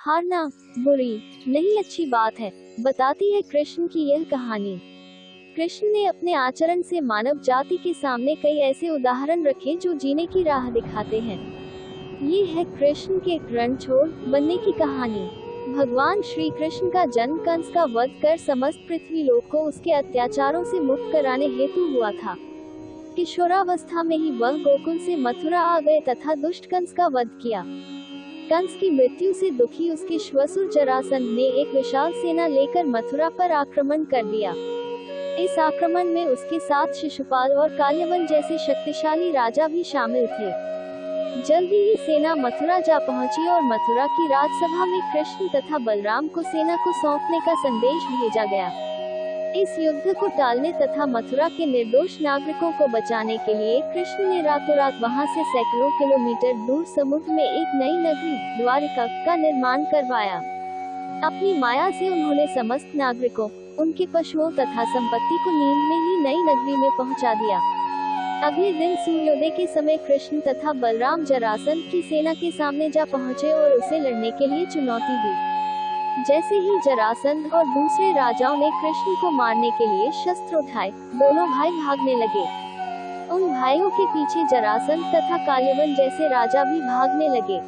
हारना बुरी नहीं अच्छी बात है, बताती है कृष्ण की यह कहानी। कृष्ण ने अपने आचरण से मानव जाति के सामने कई ऐसे उदाहरण रखे जो जीने की राह दिखाते हैं। ये है कृष्ण के रणछोड़ बनने की कहानी। भगवान श्री कृष्ण का जन्म कंस का वध कर समस्त पृथ्वी लोक को उसके अत्याचारों से मुक्त कराने हेतु हुआ था। किशोरावस्था में ही वह गोकुल से मथुरा आ गए तथा दुष्ट कंस का वध किया। कंस की मृत्यु से दुखी उसके श्वसुर जरासंध ने एक विशाल सेना लेकर मथुरा पर आक्रमण कर दिया। इस आक्रमण में उसके साथ शिशुपाल और काल्यवन जैसे शक्तिशाली राजा भी शामिल थे। जल्दी ही सेना मथुरा जा पहुंची और मथुरा की राजसभा में कृष्ण तथा बलराम को सेना को सौंपने का संदेश भेजा गया। इस युद्ध को टालने तथा मथुरा के निर्दोष नागरिकों को बचाने के लिए कृष्ण ने रातों रात वहां से सैकड़ों किलोमीटर दूर समुद्र में एक नई नगरी द्वारिका का निर्माण करवाया। अपनी माया से उन्होंने समस्त नागरिकों, उनके पशुओं तथा संपत्ति को नींद में ही नई नगरी में पहुंचा दिया। अगले दिन सूर्योदय के समय कृष्ण तथा बलराम जरासंध की सेना के सामने जा पहुंचे और उसे लड़ने के लिए चुनौती दी। जैसे ही जरासंध और दूसरे राजाओं ने कृष्ण को मारने के लिए शस्त्र उठाए, दोनों भाई भागने लगे। उन भाइयों के पीछे जरासंध तथा काल्यवन जैसे राजा भी भागने लगे।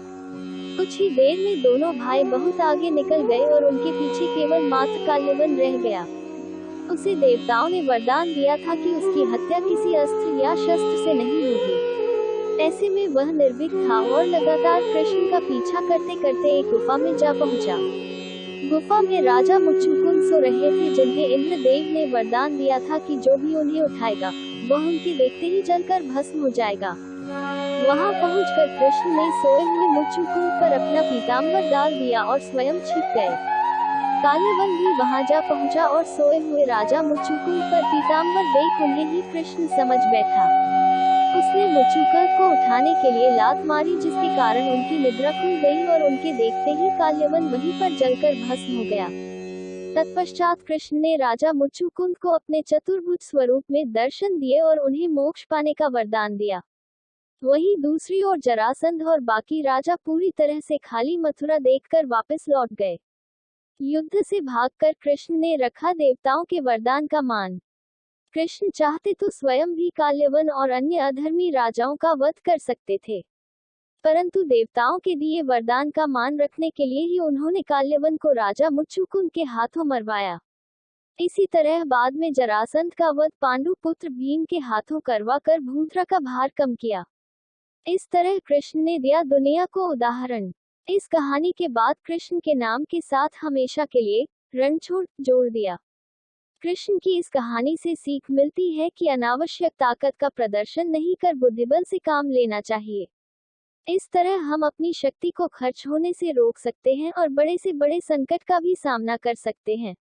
कुछ ही देर में दोनों भाई बहुत आगे निकल गए और उनके पीछे केवल मात्र काल्यवन रह गया। उसे देवताओं ने वरदान दिया था कि उसकी हत्या किसी अस्त्र या शस्त्र से नहीं होगी। ऐसे में वह निर्भीक था और लगातार कृष्ण का पीछा करते करते एक गुफा में जा पहुंचा। गुफा में राजा मुच्चुकुंद सो रहे थे, जिन्हें इंद्रदेव ने वरदान दिया था कि जो भी उन्हें उठाएगा वह उनके देखते ही जलकर भस्म हो जाएगा। वहां पहुंचकर कृष्ण ने सोए हुए मुच्चुकुंद पर अपना पीताम्बर डाल दिया और स्वयं छिप गए। काल्यवन भी वहां जा पहुंचा और सोए हुए राजा मुच्चुकुंद पर पीताम्बर देख उन्हें ही कृष्ण समझ बैठा। उसने मुच्चुकुंद को उठाने के लिए लात मारी, जिसके कारण उनकी निद्रा खुल गई और उनके देखते ही काल्यवन वहीं पर जलकर भस्म हो गया। तत्पश्चात कृष्ण ने राजा मुच्चुकुंद को अपने चतुर्भुज स्वरूप में दर्शन दिए और उन्हें मोक्ष पाने का वरदान दिया। वहीं दूसरी ओर जरासंध और बाकी राजा पूरी तरह से खाली मथुरा देखकर वापस लौट गए। युद्ध से भागकर कृष्ण ने रखा देवताओं के वरदान का मान। कृष्ण चाहते तो स्वयं भी काल्यवन और अन्य अधर्मी राजाओं का वध कर सकते थे, परंतु देवताओं के दिए वरदान का मान रखने के लिए ही उन्होंने काल्यवन को राजा मुच्चुकुंद के हाथों मरवाया। इसी तरह बाद में जरासंध का वध पांडु पुत्र भीम के हाथों करवा कर भूतरा का भार कम किया। इस तरह कृष्ण ने दिया दुनिया को उदाहरण। इस कहानी के बाद कृष्ण के नाम के साथ हमेशा के लिए रणछोड़ जोड़ दिया। कृष्ण की इस कहानी से सीख मिलती है कि अनावश्यक ताकत का प्रदर्शन नहीं कर बुद्धिबल से काम लेना चाहिए। इस तरह हम अपनी शक्ति को खर्च होने से रोक सकते हैं और बड़े से बड़े संकट का भी सामना कर सकते हैं।